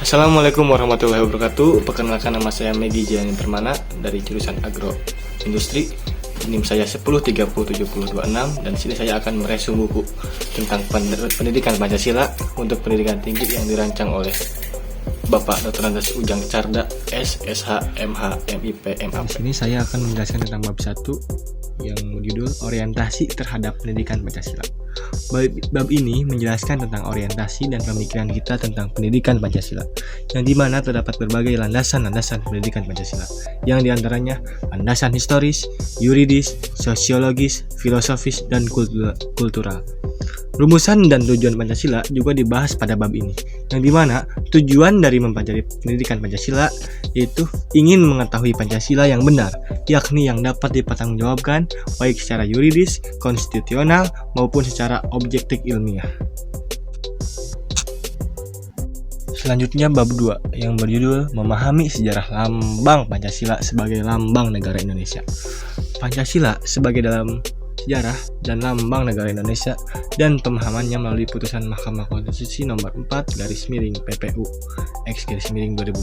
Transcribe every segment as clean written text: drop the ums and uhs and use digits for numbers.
Assalamualaikum warahmatullahi wabarakatuh. Perkenalkan, nama saya Megi Jani Permana dari jurusan Agro Industri. NIM saya 10307026 dan sini saya akan meresu buku tentang pendidikan Pancasila untuk pendidikan tinggi yang dirancang oleh Bapak Dr. Andes Ujang Carda, SSH, MH, MIP, MAP. Di sini saya akan menjelaskan tentang bab 1 yang berjudul Orientasi terhadap Pendidikan Pancasila. Bab ini menjelaskan tentang orientasi dan pemikiran kita tentang pendidikan Pancasila, yang dimana terdapat berbagai landasan-landasan pendidikan Pancasila, yang diantaranya landasan historis, yuridis, sosiologis, filosofis, dan kultural. Rumusan dan tujuan Pancasila juga dibahas pada bab ini, yang dimana tujuan dari mempelajari pendidikan Pancasila yaitu ingin mengetahui Pancasila yang benar, yakni yang dapat dipertanggungjawabkan baik secara yuridis, konstitusional, maupun secara objektif ilmiah. Selanjutnya bab 2 yang berjudul Memahami Sejarah Lambang Pancasila sebagai Lambang Negara Indonesia. Pancasila sebagai dalam sejarah dan lambang negara Indonesia dan pemahamannya melalui putusan Mahkamah Konstitusi nomor 4/PPU X/2012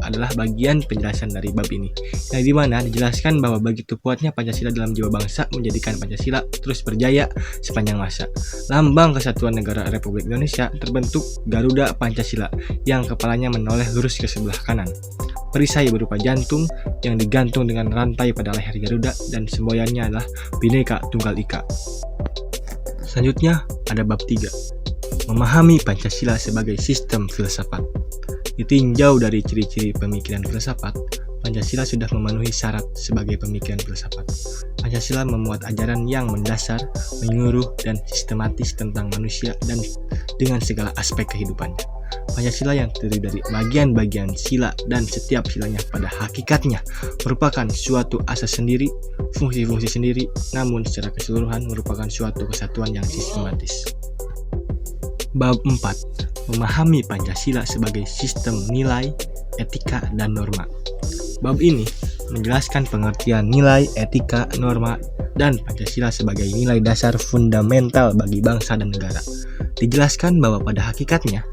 adalah bagian penjelasan dari bab ini, yang dimana dijelaskan bahwa begitu kuatnya Pancasila dalam jiwa bangsa menjadikan Pancasila terus berjaya sepanjang masa. Lambang Kesatuan Negara Republik Indonesia terbentuk Garuda Pancasila yang kepalanya menoleh lurus ke sebelah kanan. Perisai berupa jantung yang digantung dengan rantai pada leher Garuda dan semboyannya adalah Bhinneka Tunggal Ika. Selanjutnya ada bab 3, memahami Pancasila sebagai sistem filsafat. Ditinjau dari ciri-ciri pemikiran filsafat, Pancasila sudah memenuhi syarat sebagai pemikiran filsafat. Pancasila memuat ajaran yang mendasar, menyeluruh, dan sistematis tentang manusia dan dengan segala aspek kehidupannya. Pancasila yang terdiri dari bagian-bagian sila dan setiap silanya pada hakikatnya merupakan suatu asas sendiri, fungsi-fungsi sendiri, namun secara keseluruhan merupakan suatu kesatuan yang sistematis. Bab 4, memahami Pancasila sebagai sistem nilai, etika, dan norma. Bab ini menjelaskan pengertian nilai, etika, norma, dan Pancasila sebagai nilai dasar fundamental bagi bangsa dan negara. Dijelaskan bahwa pada hakikatnya,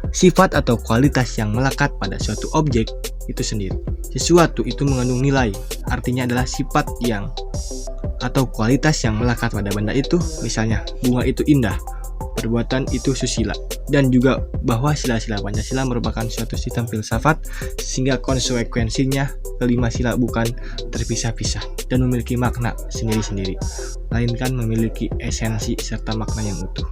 sifat atau kualitas yang melekat pada suatu objek itu sendiri. Sesuatu itu mengandung nilai, artinya adalah sifat yang atau kualitas yang melekat pada benda itu. Misalnya, bunga itu indah, perbuatan itu susila, dan juga bahwa sila-sila Pancasila merupakan suatu sistem filsafat sehingga konsekuensinya kelima sila bukan terpisah-pisah dan memiliki makna sendiri-sendiri, melainkan memiliki esensi serta makna yang utuh.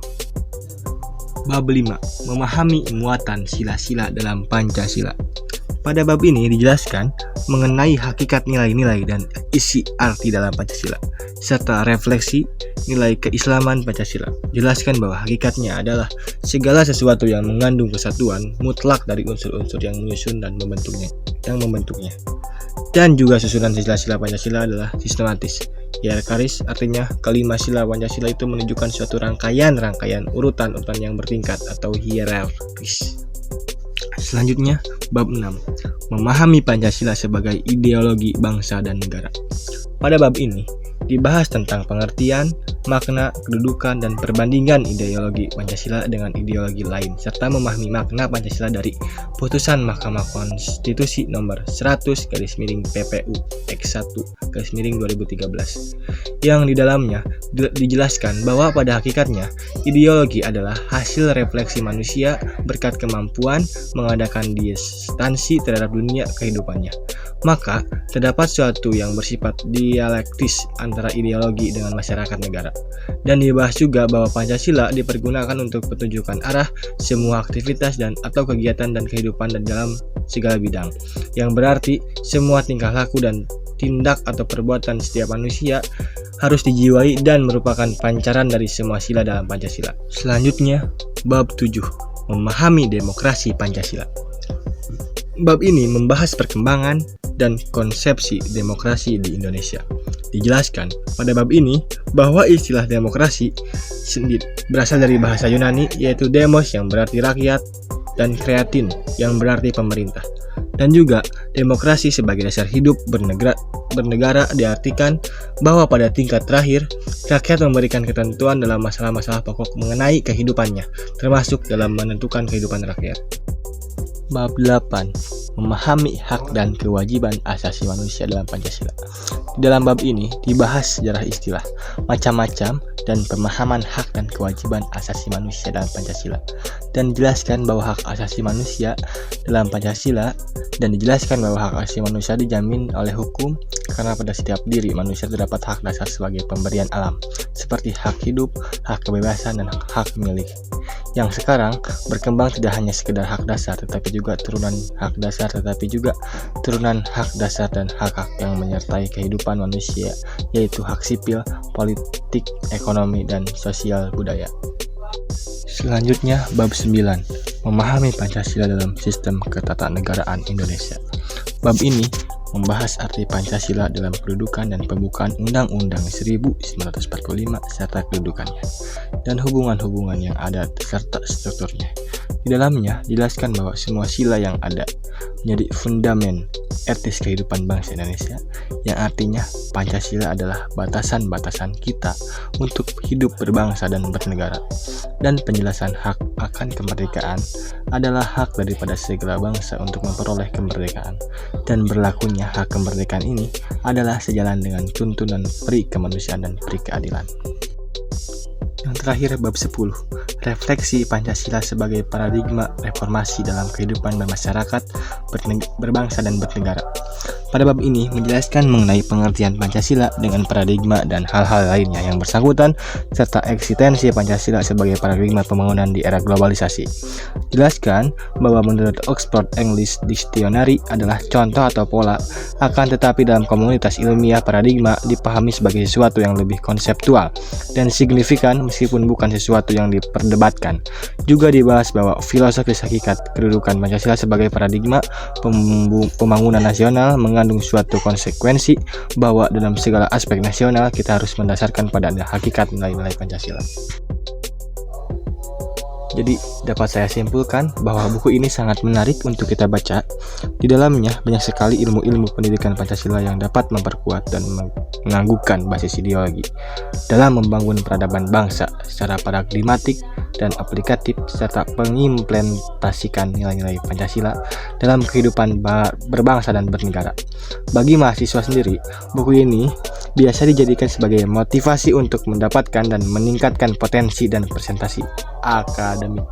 Bab 5, memahami muatan sila-sila dalam Pancasila. Pada bab ini dijelaskan mengenai hakikat nilai-nilai dan isi arti dalam Pancasila, serta refleksi nilai keislaman Pancasila. Jelaskan bahwa hakikatnya adalah segala sesuatu yang mengandung kesatuan mutlak dari unsur-unsur yang menyusun dan membentuknya. Dan juga susunan sila-sila Pancasila adalah sistematis. Hierarkis, artinya kelima sila Pancasila itu menunjukkan suatu rangkaian urutan-urutan yang bertingkat atau hierarkis. Selanjutnya, bab 6, memahami Pancasila sebagai ideologi bangsa dan negara. Pada bab ini dibahas tentang pengertian, makna, kedudukan, dan perbandingan ideologi Pancasila dengan ideologi lain, serta memahami makna Pancasila dari putusan Mahkamah Konstitusi nomor 100/PPU X1/2013, yang di dalamnya dijelaskan bahwa pada hakikatnya ideologi adalah hasil refleksi manusia berkat kemampuan mengadakan distansi terhadap dunia kehidupannya. Maka terdapat suatu yang bersifat dialektis antara ideologi dengan masyarakat negara. Dan dibahas juga bahwa Pancasila dipergunakan untuk petunjukan arah semua aktivitas dan atau kegiatan dan kehidupan dalam segala bidang, yang berarti semua tingkah laku dan tindak atau perbuatan setiap manusia harus dijiwai dan merupakan pancaran dari semua sila dalam Pancasila. Selanjutnya, bab 7, memahami demokrasi Pancasila. Bab ini membahas perkembangan dan konsepsi demokrasi di Indonesia. Dijelaskan pada bab ini bahwa istilah demokrasi sendiri berasal dari bahasa Yunani, yaitu demos yang berarti rakyat dan kreatin yang berarti pemerintah. Dan juga demokrasi sebagai dasar hidup bernegara diartikan bahwa pada tingkat terakhir rakyat memberikan ketentuan dalam masalah-masalah pokok mengenai kehidupannya, termasuk dalam menentukan kehidupan rakyat. Bab 8. Memahami hak dan kewajiban asasi manusia dalam Pancasila. Di dalam bab ini dibahas sejarah istilah, macam-macam, dan pemahaman hak dan kewajiban asasi manusia dalam Pancasila. Dan dijelaskan bahwa hak asasi manusia dalam Pancasila dijamin oleh hukum karena pada setiap diri manusia terdapat hak dasar sebagai pemberian alam, seperti hak hidup, hak kebebasan, dan hak milik. Yang sekarang berkembang tidak hanya sekedar hak dasar, tetapi juga turunan hak dasar dan hak-hak yang menyertai kehidupan manusia, yaitu hak sipil, politik, ekonomi, dan sosial budaya. Selanjutnya, bab 9. Memahami Pancasila dalam sistem ketatanegaraan Indonesia. Bab ini membahas arti Pancasila dalam kedudukan dan pembukaan Undang-Undang 1945 serta kedudukannya, dan hubungan-hubungan yang ada serta strukturnya. Di dalamnya dijelaskan bahwa semua sila yang ada menjadi fundamen etis kehidupan bangsa Indonesia, yang artinya Pancasila adalah batasan-batasan kita untuk hidup berbangsa dan bernegara. Dan penjelasan hak akan kemerdekaan adalah hak daripada segala bangsa untuk memperoleh kemerdekaan, dan berlakunya hak kemerdekaan ini adalah sejalan dengan tuntunan peri kemanusiaan dan peri keadilan. Yang terakhir, bab 10. Refleksi Pancasila sebagai paradigma reformasi dalam kehidupan bermasyarakat, berbangsa, dan bernegara. Pada bab ini menjelaskan mengenai pengertian Pancasila dengan paradigma dan hal-hal lainnya yang bersangkutan, serta eksistensi Pancasila sebagai paradigma pembangunan di era globalisasi. Jelaskan bahwa menurut Oxford English Dictionary adalah contoh atau pola, akan tetapi dalam komunitas ilmiah paradigma dipahami sebagai sesuatu yang lebih konseptual dan signifikan meskipun bukan sesuatu yang diperdebatkan. Juga dibahas bahwa filosofis hakikat kedudukan Pancasila sebagai paradigma pembangunan nasional mengandung suatu konsekuensi bahwa dalam segala aspek nasional kita harus mendasarkan pada hakikat nilai-nilai Pancasila. Jadi dapat saya simpulkan bahwa buku ini sangat menarik untuk kita baca. Di dalamnya banyak sekali ilmu-ilmu pendidikan Pancasila yang dapat memperkuat dan menangguhkan basis ideologi dalam membangun peradaban bangsa secara paradigmatik dan aplikatif, serta mengimplementasikan nilai-nilai Pancasila dalam kehidupan berbangsa dan bernegara. Bagi mahasiswa sendiri, buku ini biasa dijadikan sebagai motivasi untuk mendapatkan dan meningkatkan potensi dan presentasi akademik.